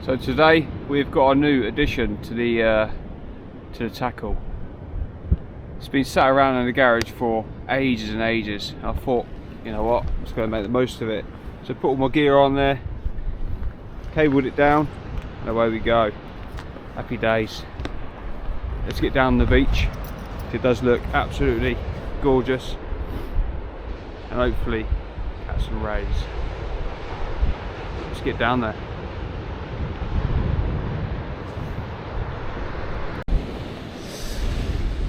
So today we've got a new addition to the tackle. It's been sat around in the garage for ages and ages. I thought, you know what, I'm just going to make the most of it. So put all my gear on there, cabled it down, and away we go. Happy days. Let's get down the beach. It does look absolutely gorgeous, and hopefully catch some rays. Let's get down there.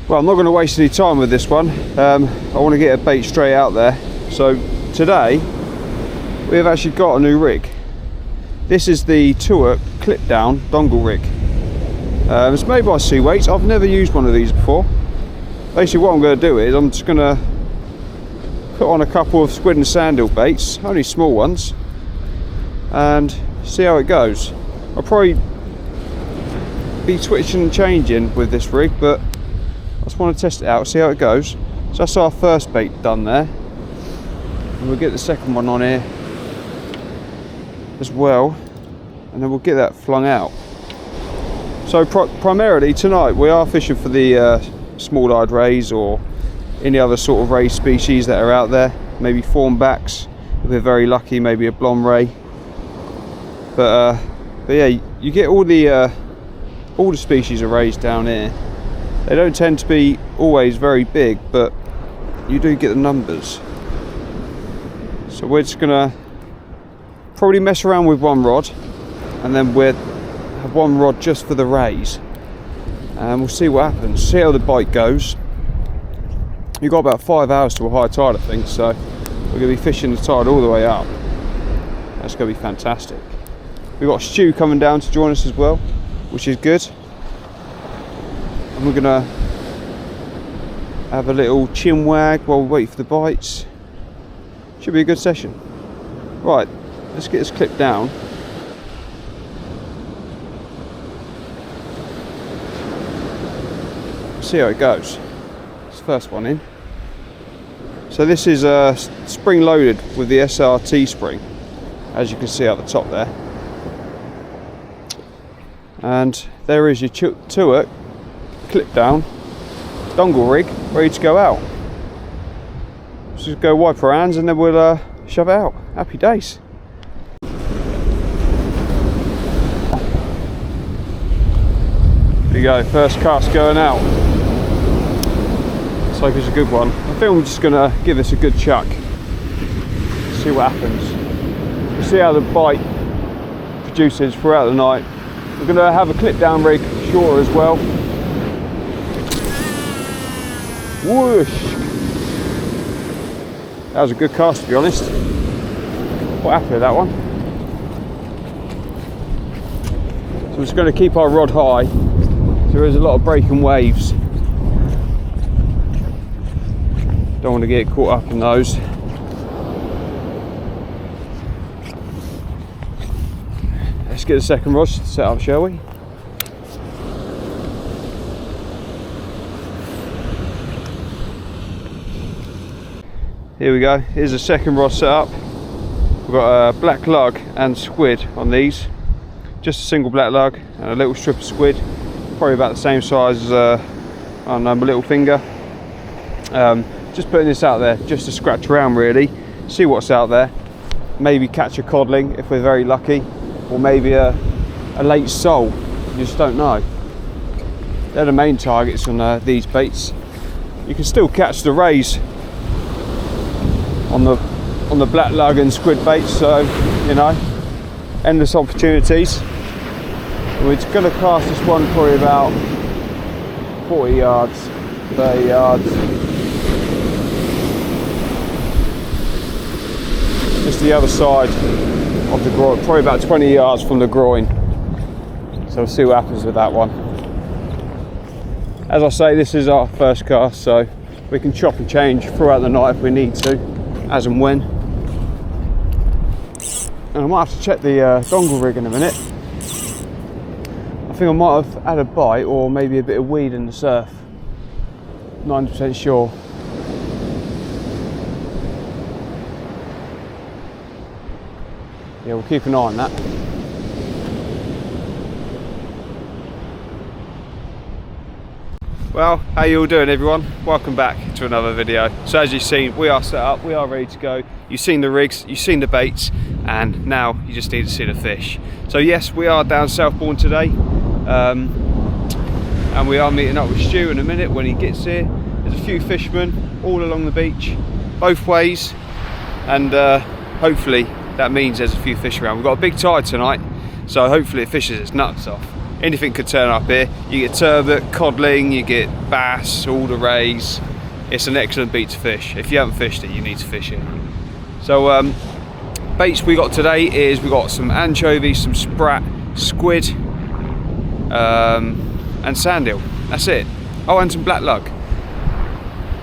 Well, I'm not going to waste any time with this one. I want to get a bait straight out there. So today we have actually got a new rig. This is the two-hook clip down dongle rig. It's made by Cweights. I've never used one of these before. Basically what I'm going to do is I'm just going to put on a couple of squid and sandeel baits, only small ones, and see how it goes. I'll probably be switching and changing with this rig, but I just want to test it out, see how it goes. So that's our first bait done there, and we'll get the second one on here as well, and then we'll get that flung out. So primarily tonight we are fishing for the small-eyed rays, or any other sort of ray species that are out there. Maybe thornbacks, if we're very lucky, maybe a blonde ray. But yeah, you get all the species of rays down here. They don't tend to be always very big, but you do get the numbers. So we're just gonna probably mess around with one rod, and then we'll have one rod just for the rays, and we'll see what happens, see how the bite goes. You've got about 5 hours to a high tide, I think, so we're gonna be fishing the tide all the way up. That's gonna be fantastic. We've got Stu coming down to join us as well, which is good. And we're gonna have a little chin wag while we wait for the bites. Should be a good session. Right, let's get this clip down. See how it goes. It's the first one in. So this is spring loaded with the SRT spring, as you can see at the top there. And there is your two-hook clip down dongle rig ready to go out. Let's just go wipe our hands and then we'll shove it out. Happy days. There you go, first cast going out. Let's hope it's a good one. I think I'm just gonna give this a good chuck, see what happens. We'll see how the bite produces throughout the night. We're gonna have a clip down rig shore as well. Whoosh! That was a good cast, to be honest. Quite happy with that one. So we're just going to keep our rod high. So there is a lot of breaking waves. Don't want to get caught up in those. Let's get the second rod set up, shall we? Here we go, here's the second rod set up. We've got a black lug and squid on these. Just a single black lug and a little strip of squid. Probably about the same size as I don't know, my little finger. Just putting this out there just to scratch around really, see what's out there. Maybe catch a codling if we're very lucky, or maybe a late sole, you just don't know. They're the main targets on these baits. You can still catch the rays on the black lug and squid baits, so you know, endless opportunities. We're going to cast this one probably about 40 yards, 30 yards. Just the other side of the groin, probably about 20 yards from the groin. So we'll see what happens with that one. As I say, this is our first cast, so we can chop and change throughout the night if we need to, as and when. And I might have to check the dongle rig in a minute. I think I might have had a bite or maybe a bit of weed in the surf. 90% sure. Yeah, we'll keep an eye on that. Well, how you all doing everyone? Welcome back to another video. So as you've seen, we are set up, we are ready to go. You've seen the rigs, you've seen the baits, and now you just need to see the fish. So yes, we are down Southbourne today, and we are meeting up with Stu in a minute when he gets here. There's a few fishermen all along the beach, both ways, and hopefully that means there's a few fish around. We've got a big tide tonight, so hopefully it fishes its nuts off. Anything could turn up here. You get turbot, codling, you get bass, all the rays. It's an excellent beach to fish. If you haven't fished it, you need to fish it. So baits we got today is we got some anchovies, some sprat, squid, and sandeel. That's it. Oh, and some black lug.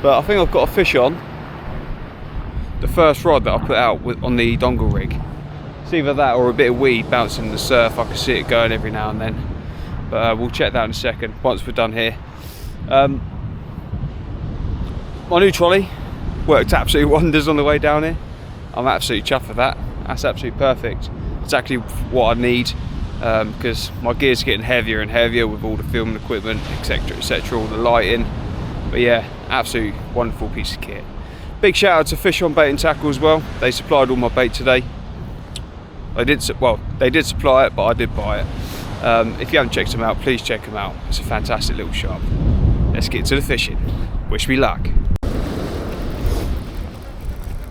But I think I've got a fish on the first rod that I put out on the dongle rig. It's either that or a bit of weed bouncing in the surf. I can see it going every now and then. But we'll check that in a second once we're done here. My new trolley worked absolutely wonders on the way down here. I'm absolutely chuffed with that. That's absolutely perfect. Exactly what I need, because my gear's getting heavier and heavier with all the filming equipment, etc., all the lighting. But yeah, absolutely wonderful piece of kit. Big shout out to Fishon bait and tackle as well. They supplied all my bait today. They did supply it, but I did buy it. If you haven't checked them out, please check them out. It's a fantastic little shop. Let's get to the fishing. Wish me luck.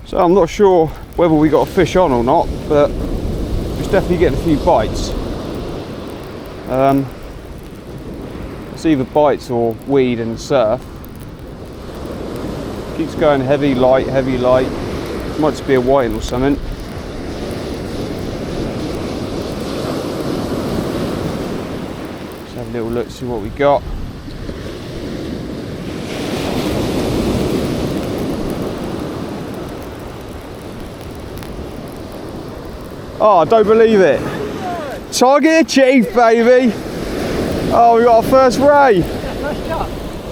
So I'm not sure whether we got a fish on or not, but it's definitely getting a few bites. It's either bites or weed in the surf. Keeps going heavy, light, heavy, light. Might just be a whiting or something. Have a little look, see what we got. Oh, I don't believe it. Target achieved, baby. Oh, we got our first ray. First chop?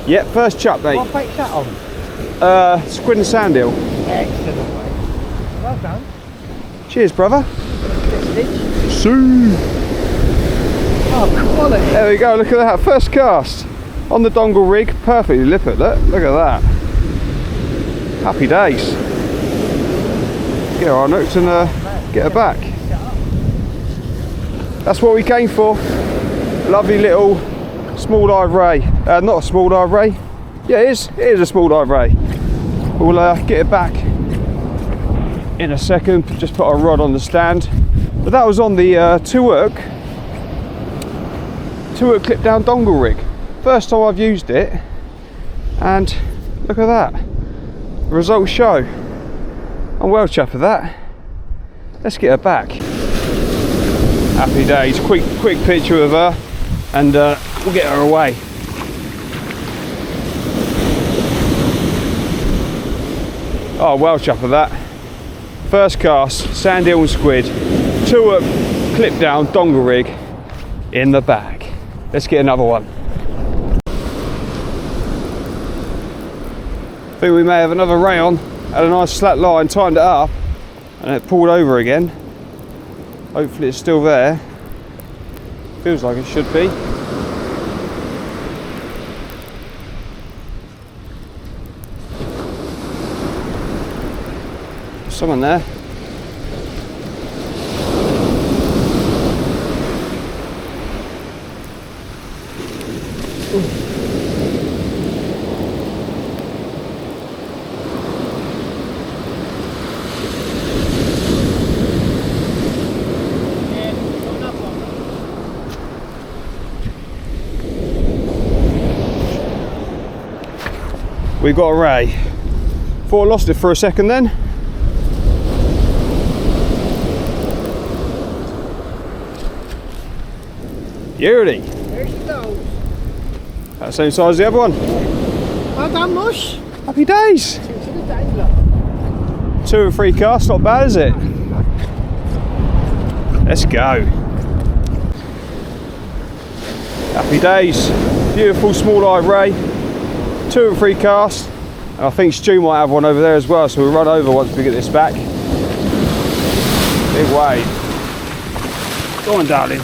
Yep, first chop, mate. What bait's that on? Squid and sandeel. Excellent, mate. Well done. Cheers, brother. See. Oh, quality. There we go, look at that. First cast on the dongle rig. Perfectly lippet, look at that. Happy days. Get her on hooks and get her back. That's what we came for. Lovely little small dive ray. Not a small dive ray. Yeah, it is a small dive ray. We'll get it back in a second. Just put our rod on the stand. But that was on the two hook clip down dongle rig. First time I've used it, and look at that. The results show. I'm well chuffed with that. Let's get her back. Happy days. Quick picture of her, and we'll get her away. Oh, well chuffed with that. First cast, sandeel and squid, two hook clip down dongle rig in the bag. Let's get another one. I think we may have another ray on. Had a nice slack line, timed it up, and it pulled over again. Hopefully it's still there. Feels like it should be. Someone there. We got a ray. Thought I lost it for a second then. Beauty. There she goes. That same size as the other one. Well done, Mush. Happy days. Two to the day, look. 2 and 3 casts, not bad, is it? Let's go. Happy days. Beautiful small dive ray. 2 and 3 casts. And I think Stu might have one over there as well, so we'll run over once we get this back. Big wave. Go on, darling.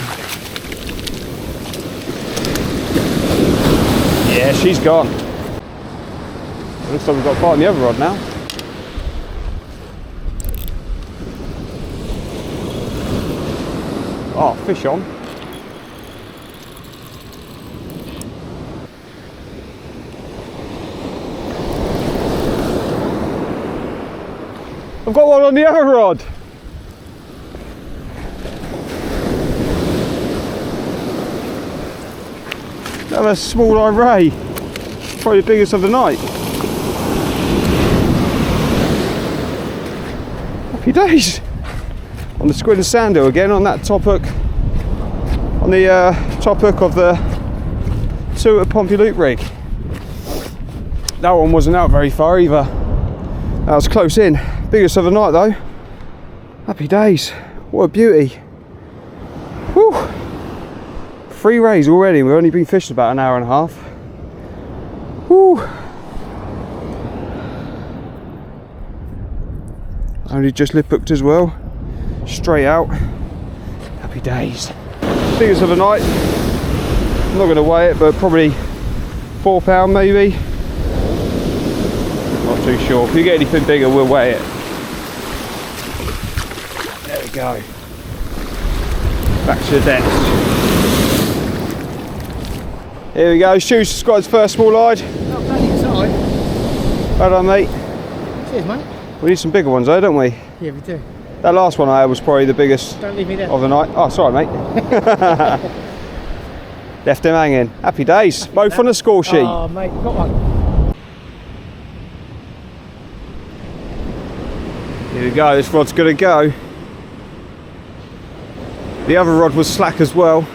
Yeah, Yeah, she's gone. Looks like we've got a bite on the other rod now. Oh, fish on. I've got one on the other rod. Another small eye ray. Probably the biggest of the night. Happy days. On the squid and sandeel again on that top hook. On the top hook of the 2 at Pompey Loop rig. That one wasn't out very far either. That was close in. Biggest of the night though. Happy days. What a beauty. Whew. 3 rays already. We've only been fishing about an hour and a half. Whew. Only just lip hooked as well. Straight out. Happy days. Biggest of the night. I'm not going to weigh it, but probably £4 maybe. Not too sure. If you get anything bigger, we'll weigh it. There we go. Back to the desk. Here we go. Stu's Squad's first small-eyed. Not bad inside. Well done, mate. Cheers, mate. We need some bigger ones though, don't we? Yeah, we do. That last one I had was probably the biggest Don't leave me there. of the night. Oh, sorry, mate. Left him hanging. Happy days. Both on the score sheet. Oh, mate, got one. Here we go. This rod's going to go. The other rod was slack as well,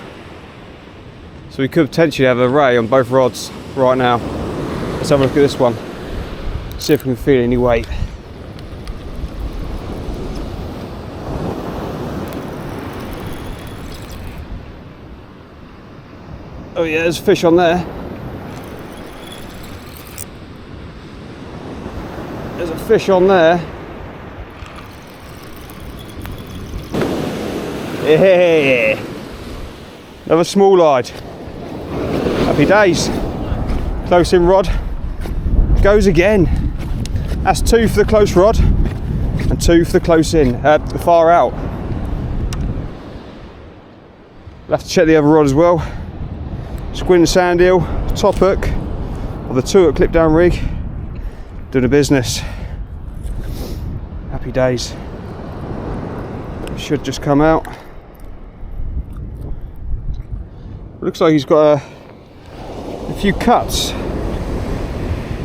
so we could potentially have a ray on both rods right now. Let's have a look at this one. See if we can feel any weight. Oh yeah, there's a fish on there. There's a fish on there. Yeah. Another small-eyed. Happy days. Close in rod. Goes again. That's 2 for the close rod and 2 for the close in, the far out. We'll have to check the other rod as well. Squid and sandeel, top hook of the 2 at clip down rig. Doing a business. Happy days. Should just come out. Looks like he's got a few cuts.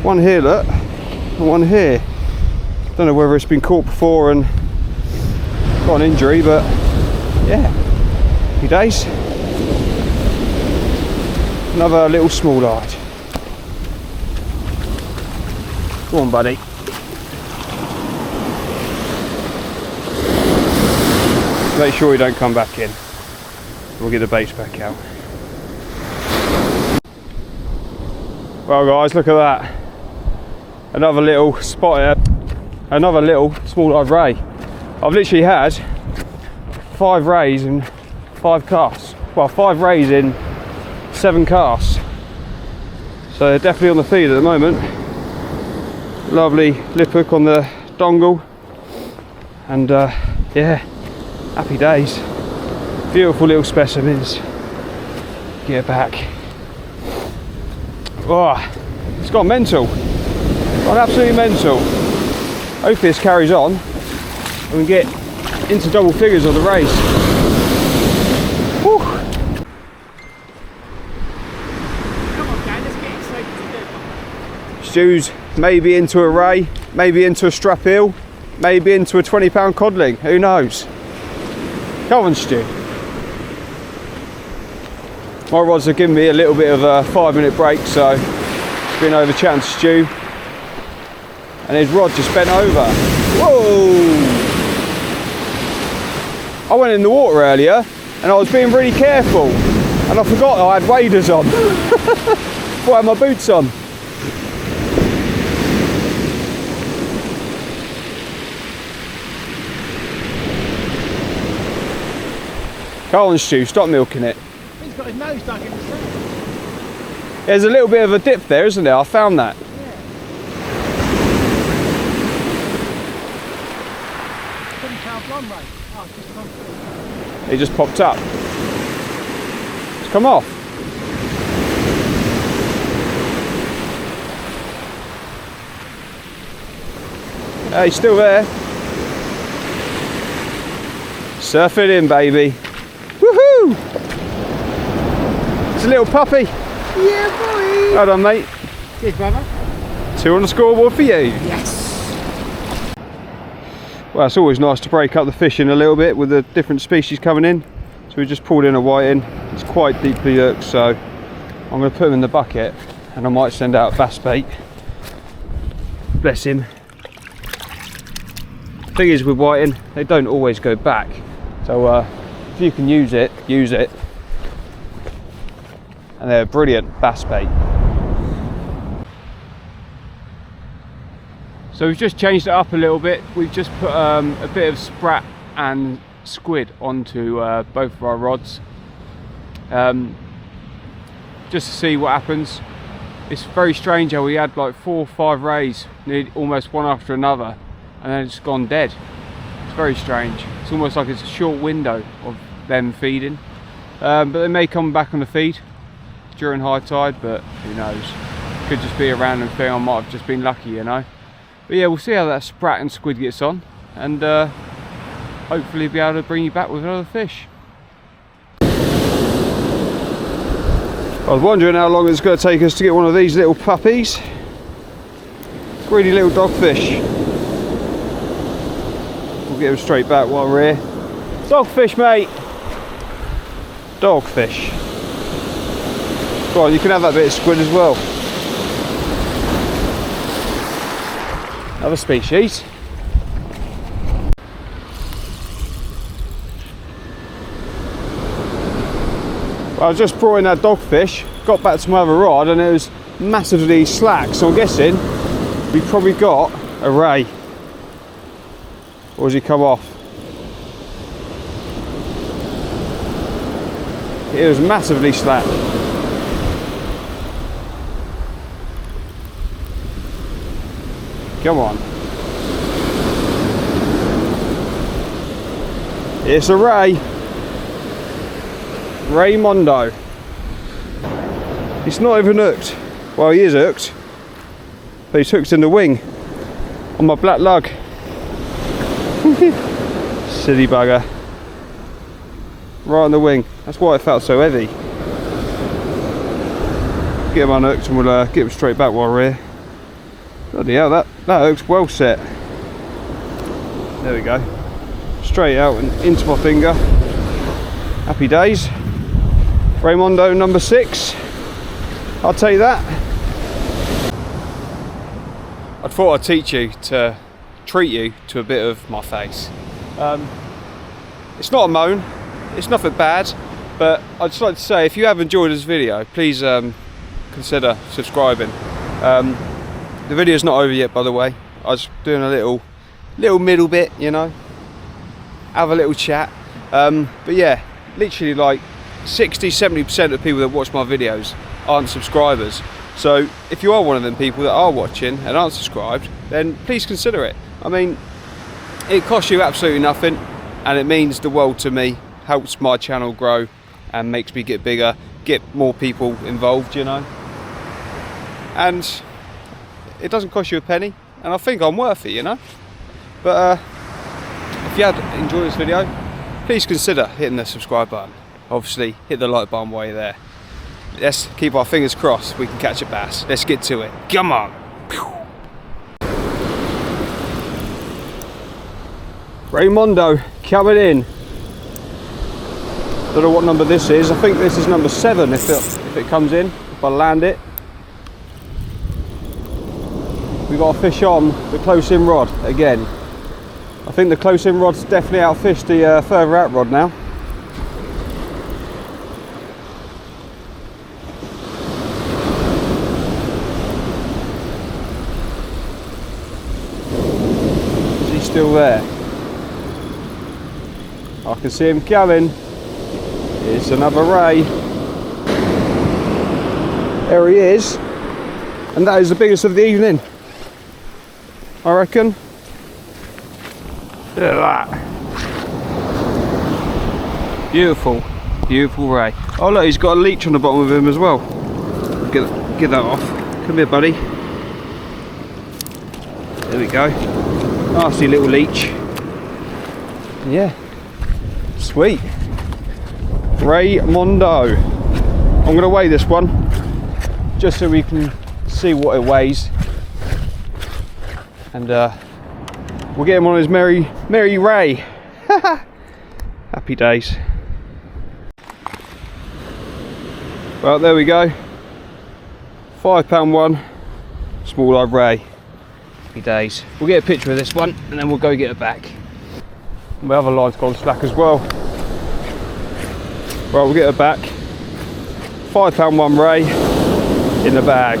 One here, look, and one here. Don't know whether it's been caught before and got an injury, but yeah, happy days. Another little small-eyed. Come on, buddy. Make sure you don't come back in. We'll get the baits back out. Well guys, look at that. Another little spot, another little small-eyed ray. I've literally had 5 rays in 5 casts. Well, 5 rays in 7 casts. So they're definitely on the feed at the moment. Lovely lip hook on the dongle. And yeah, happy days. Beautiful little specimens. Get back. Oh, it's gone mental. Gone absolutely mental. Hopefully this carries on and we get into double figures on the race. Whew. Come on, Dan, let's get excited together. Stu's maybe into a ray, maybe into a strap eel, maybe into a 20-pound codling. Who knows? Come on, Stu. My rods have given me a little bit of a 5-minute break, so it's been over chatting to Stu. And his rod just bent over. Whoa! I went in the water earlier and I was being really careful and I forgot I had waders on. Before I had my boots on. Go on, Stu, stop milking it. He's got his nose dug in the sand. There's a little bit of a dip there, isn't there? I found that. He just popped up. It's come off. He's still there. Surf it in, baby. Woohoo! It's a little puppy. Yeah, boy. Well done, mate. Cheers, brother. 2 on the scoreboard for you. Yes. Well, it's always nice to break up the fishing a little bit with the different species coming in. So we just pulled in a whiting. It's quite deeply hooked, so I'm going to put him in the bucket and I might send out bass bait. Bless him. The thing is with whiting, they don't always go back. So if you can use it, use it. And they're a brilliant bass bait. So we've just changed it up a little bit. We've just put a bit of sprat and squid onto both of our rods. Just to see what happens. It's very strange how we had like 4 or 5 rays, almost one after another, and then it's gone dead. It's very strange. It's almost like it's a short window of them feeding. But they may come back on the feed during high tide, but who knows. Could just be a random thing. I might have just been lucky, you know. But yeah, we'll see how that sprat and squid gets on, and hopefully be able to bring you back with another fish. I was wondering how long it's going to take us to get one of these little puppies. Greedy little dogfish. We'll get him straight back while we're here. Dogfish, mate. Dogfish. Go on, you can have that bit of squid as well. Another species. Well, I just brought in that dogfish, got back to my other rod, and it was massively slack, so I'm guessing we've probably got a ray. Or has he come off? It was massively slack. Come on. It's a ray. Raymondo. It's not even hooked. Well, he is hooked, but he's hooked in the wing on my black lug. Silly bugger. Right on the wing. That's why it felt so heavy. Get him unhooked and we'll get him straight back while we're here. Bloody hell, that hook's well set. There we go. Straight out and into my finger. Happy days. Raymondo number 6. I'll take that. I thought I'd teach you to treat you to a bit of my face. It's not a moan, it's nothing bad, but I'd just like to say, if you have enjoyed this video, please consider subscribing. The video's not over yet, by the way. I was doing a little middle bit, you know, have a little chat. But yeah, literally like 60-70% of people that watch my videos aren't subscribers. So if you are one of them people that are watching and aren't subscribed, then please consider it. I mean, it costs you absolutely nothing, and it means the world to me. Helps my channel grow and makes me get bigger, get more people involved, you know. And it doesn't cost you a penny, and I think I'm worth it, you know. But if you had enjoyed this video, please consider hitting the subscribe button. Obviously, hit the like button while you're there. Let's keep our fingers crossed we can catch a bass. Let's get to it. Come on. Raymondo coming in. Don't know what number this is. I think this is number 7 if it comes in, if I land it. We've got a fish on the close in rod again. I think the close in rod's definitely outfished the further out rod now. Is he still there? I can see him coming. It's another ray. There he is. And that is the biggest of the evening, I reckon. Look at that. Beautiful, beautiful ray. Oh look, he's got a leech on the bottom of him as well. Get that off. Come here, buddy. There we go. Nasty little leech. Yeah. Sweet. Ray Mondo. I'm going to weigh this one just so we can see what it weighs. And we'll get him on his merry ray. Happy days. Well, there we go. £5 one, small live ray. Happy days. We'll get a picture of this one and then we'll go get it back. My other line's gone slack as well. Right, we'll get it back. £5 one ray in the bag.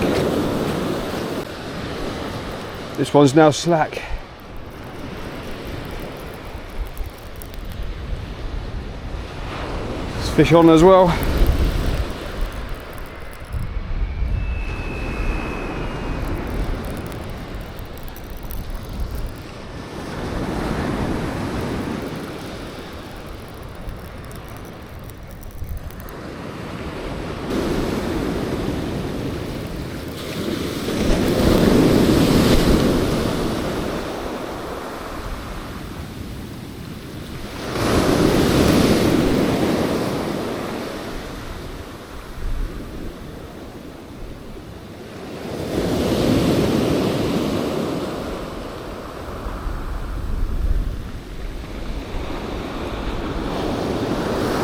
This one's now slack. It's Fishon as well.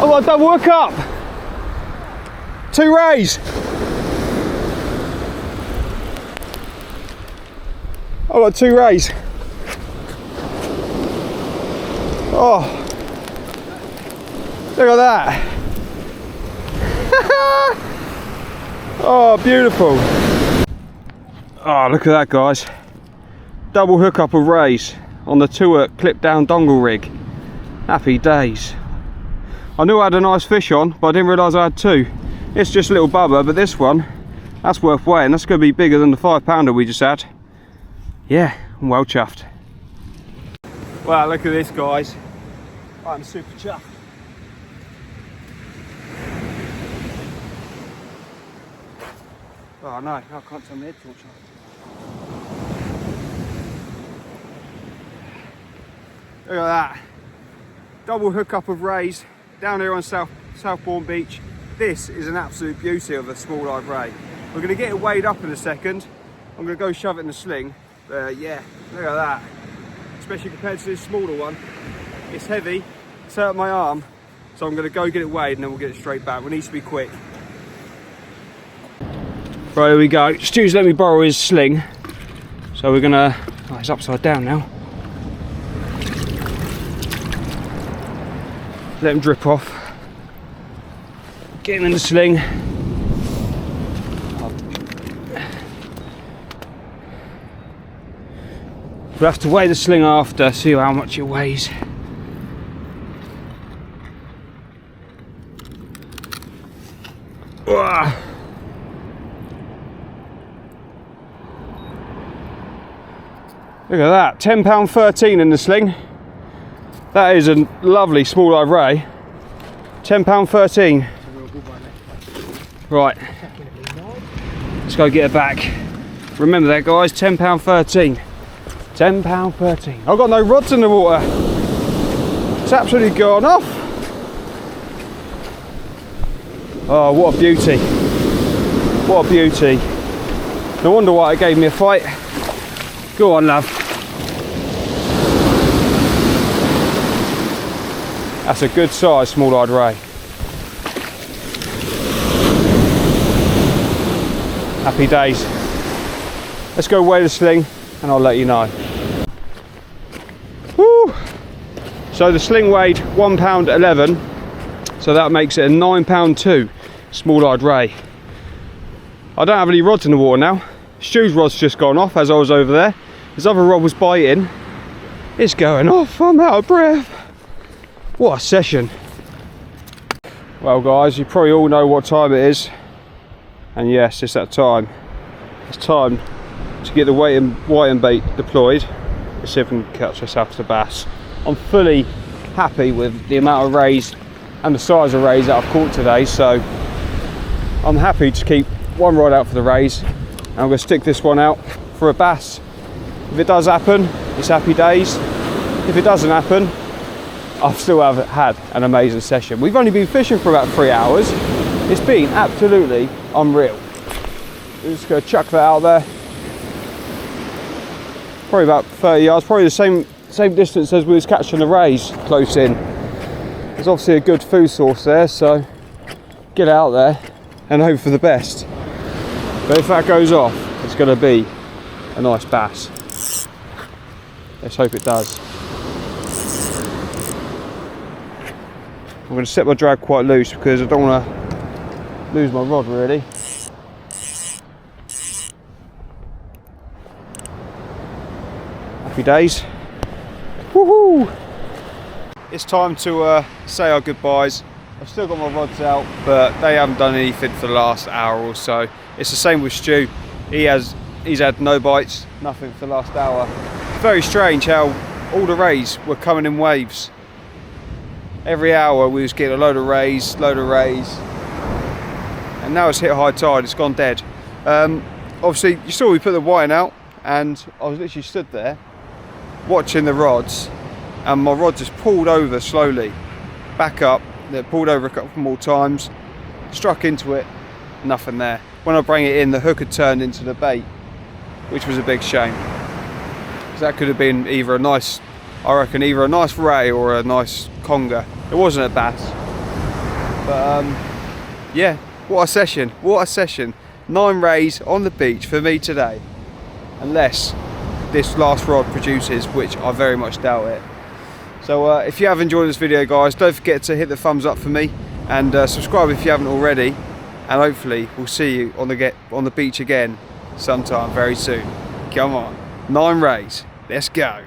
I got a double hookup. 2 rays. I got 2 rays. Oh, look at that. Oh, beautiful. Oh, look at that, guys. Double hookup of rays on the two-hook clip down dongle rig. Happy days. I knew I had a nice fish on, but I didn't realise I had 2. It's just a little bubba, but this one, that's worth weighing. That's going to be bigger than the 5-pounder we just had. Yeah, I'm well chuffed. Wow, look at this, guys. I'm super chuffed. Oh no, I can't turn the head torch on. Look at that. Double hookup of rays down here on Southbourne Beach. This is an absolute beauty of a small live ray. We're going to get it weighed up in a second. I'm going to go shove it in the sling. Yeah, look at that. Especially compared to this smaller one. It's heavy, it's hurt my arm. So I'm going to go get it weighed and then we'll get it straight back. We need to be quick. Right, here we go. Stu's let me borrow his sling. So we're going to... Oh, it's upside down now. Let him drip off. Get him in the sling. We'll have to weigh the sling after, see how much it weighs. Look at that, £10.13 in the sling. That is a lovely small live ray. £10.13. Right, let's go get it back. Remember that, guys, £10.13. £10.13. I've got no rods in the water. It's absolutely gone off. Oh, what a beauty. What a beauty. No wonder why it gave me a fight. Go on, love. That's a good size small-eyed ray. Happy days. Let's go weigh the sling and I'll let you know. Woo! So the sling weighed £1.11, so that makes it a £9.2 small-eyed ray. I don't have any rods in the water now. Stu's rod's just gone off as I was over there. His other rod was biting. It's going off, I'm out of breath. What a session. Well guys, you probably all know what time it is. And yes, it's that time. It's time to get the whiting bait deployed. Let's see if we can catch ourselves a bass. I'm fully happy with the amount of rays and the size of rays that I've caught today, so I'm happy to keep one rod out for the rays, and I'm going to stick this one out for a bass. If it does happen, it's happy days. If it doesn't happen, I've still had an amazing session. We've only been fishing for about 3 hours. It's been absolutely unreal. We're just going to chuck that out there. Probably about 30 yards, probably the same distance as we was catching the rays close in. There's obviously a good food source there, so get out there and hope for the best. But if that goes off, it's going to be a nice bass. Let's hope it does. I'm going to set my drag quite loose because I don't want to lose my rod really. Happy days. Woohoo! It's time to say our goodbyes. I've still got my rods out, but they haven't done anything for the last hour or so. It's the same with Stu. He's had no bites, nothing for the last hour. It's very strange how all the rays were coming in waves. Every hour we was getting a load of rays, and now it's hit high tide, it's gone dead. Obviously you saw we put the whiting out, and I was literally stood there watching the rods, and my rod just pulled over slowly, back up, then pulled over a couple more times, struck into it, nothing there. When I bring it in, the hook had turned into the bait, which was a big shame. So that could have been either a nice, I reckon, either a nice ray or a nice conger. It wasn't a bass, but yeah, what a session, what a session. 9 rays on the beach for me today, unless this last rod produces, which I very much doubt it. So if you have enjoyed this video, guys, don't forget to hit the thumbs up for me, and subscribe if you haven't already, and hopefully we'll see you on the beach again sometime very soon. Come on, 9 rays, let's go.